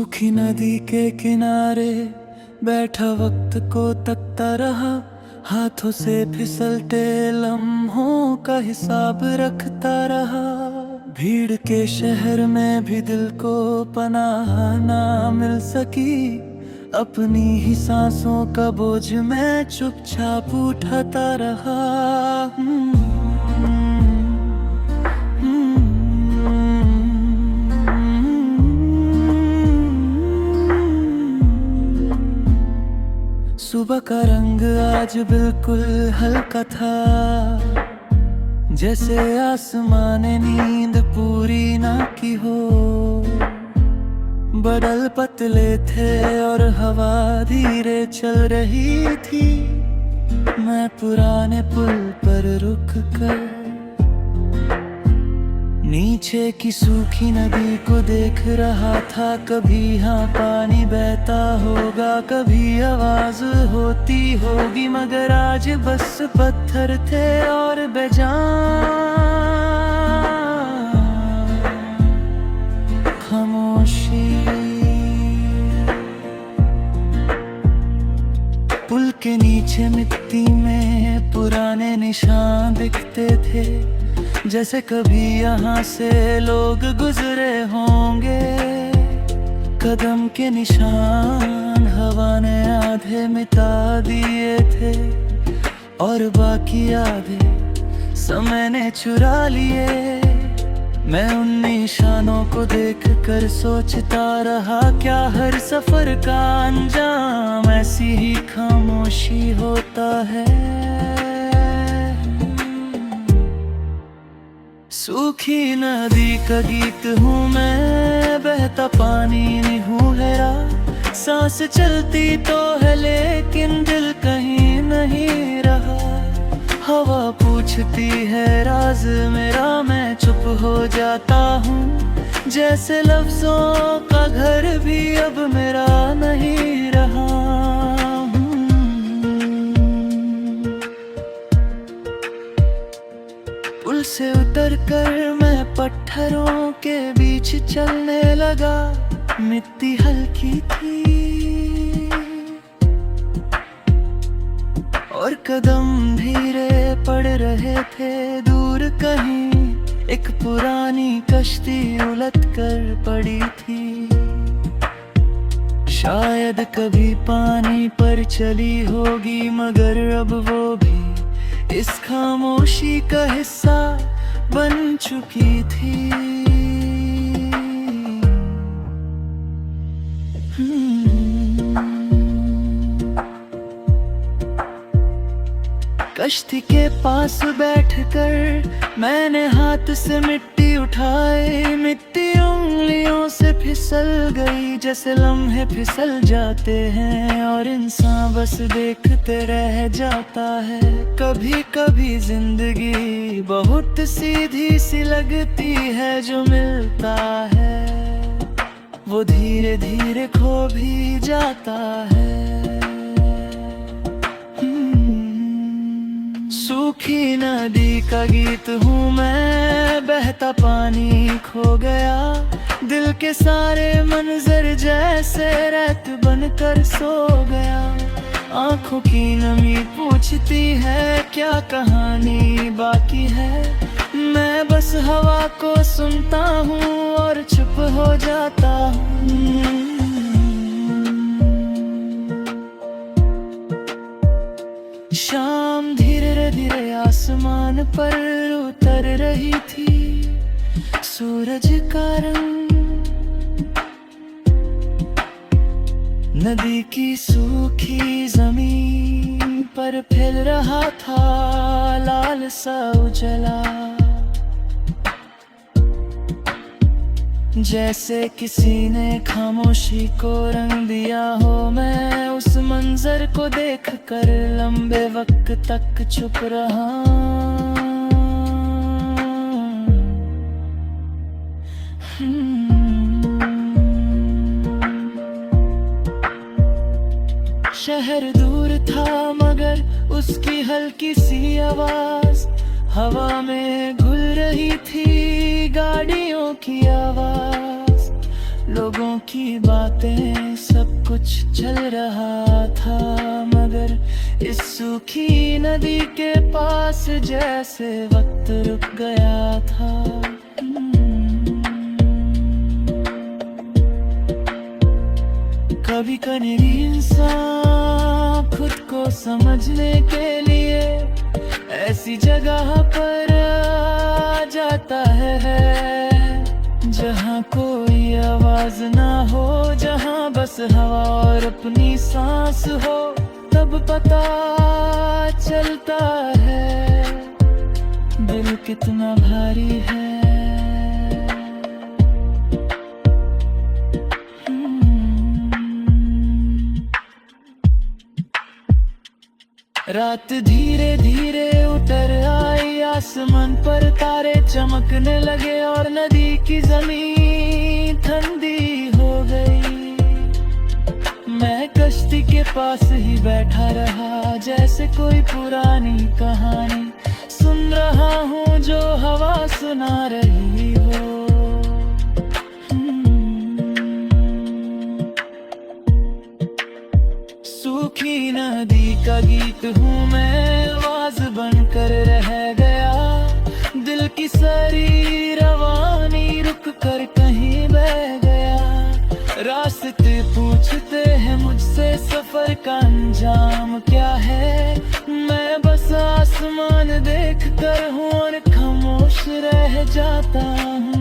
सूखी नदी के किनारे बैठा वक्त को तकता रहा, हाथों से फिसलते लम्हों का हिसाब रखता रहा। भीड़ के शहर में भी दिल को पनाह ना मिल सकी, अपनी ही सांसों का बोझ मैं चुपचाप उठाता रहा। सुबह का रंग आज बिल्कुल हल्का था, जैसे आसमान ने नींद पूरी ना की हो। बादल पतले थे और हवा धीरे चल रही थी। मैं पुराने पुल पर रुक कर नीचे की सूखी नदी को देख रहा था। कभी यहाँ पानी बहता होगा, कभी आवाज होती होगी, मगर आज बस पत्थर थे और बेजान खामोशी। पुल के नीचे मिट्टी में पुराने निशान दिखते थे, जैसे कभी यहाँ से लोग गुजरे होंगे। कदम के निशान हवा ने आधे मिटा दिए थे और बाकी आधे समय ने चुरा लिए। मैं उन निशानों को देख कर सोचता रहा, क्या हर सफर का अंजाम ऐसी ही खामोशी होता है। सूखी नदी का गीत हूँ मैं, बहता पानी नहीं हूँ गहरा। सांस चलती तो है लेकिन दिल कहीं नहीं रहा। हवा पूछती है राज मेरा, मैं चुप हो जाता हूँ, जैसे लफ्जों का घर भी अब मेरा नहीं रहा। पुल से उतर कर मैं पत्थरों के बीच चलने लगा। मिट्टी हल्की थी और कदम धीरे पड़ रहे थे। दूर कहीं एक पुरानी कश्ती उलट कर पड़ी थी, शायद कभी पानी पर चली होगी, मगर अब वो भी इस खामोशी का हिस्सा बन चुकी थी। कश्ती के पास बैठकर मैंने हाथ से मिट्टी उठाई। मिट्टी उंगलियों से फिसल गई, जैसे लम्हे फिसल जाते हैं और इंसान बस देखते रह जाता है। कभी कभी जिंदगी बहुत सीधी सी लगती है, जो मिलता है वो धीरे धीरे खो भी जाता है। सूखी नदी का गीत हूँ मैं, बहता पानी खो गया। दिल के सारे मंजर जैसे रेत बनकर सो गया। आंखों की नमी पूछती है क्या कहानी बाकी है। मैं बस हवा को सुनता हूँ और चुप हो जाता हूँ। शाम धीरे धीरे आसमान पर उतर रही थी। सूरज का रंग नदी की सूखी जमीन पर फैल रहा था, लाल सा उजला, जैसे किसी ने खामोशी को रंग दिया हो। मैं उस मंजर को देखकर लंबे वक्त तक चुप रहा। शहर दूर था मगर उसकी हल्की सी आवाज हवा में घुल रही थी। गाड़ियों की आवाज, लोगों की बातें सब कुछ चल रहा था, मगर इस सूखी नदी के पास जैसे वक्त रुक गया था। कभी कनेरी इंसान खुद को समझने के लिए ऐसी जगह पर आ जाता है जहाँ कोई आवाज ना हो, जहाँ बस हवा और अपनी सांस हो। तब पता चलता है दिल कितना भारी है। रात धीरे धीरे उतर आई, आसमान पर तारे चमकने लगे और नदी की जमीन ठंडी हो गई। मैं कश्ती के पास ही बैठा रहा, जैसे कोई पुरानी कहानी सुन रहा हूँ जो हवा सुना रही हो। सूखी नदी का गीत हूँ मैं, आवाज बनकर रह गया। दिल की सारी रवानी रुक कर कहीं बह गया। रास्ते पूछते हैं मुझसे सफर का अंजाम क्या है, मैं बस आसमान देख कर हूँ और खामोश रह जाता हूँ।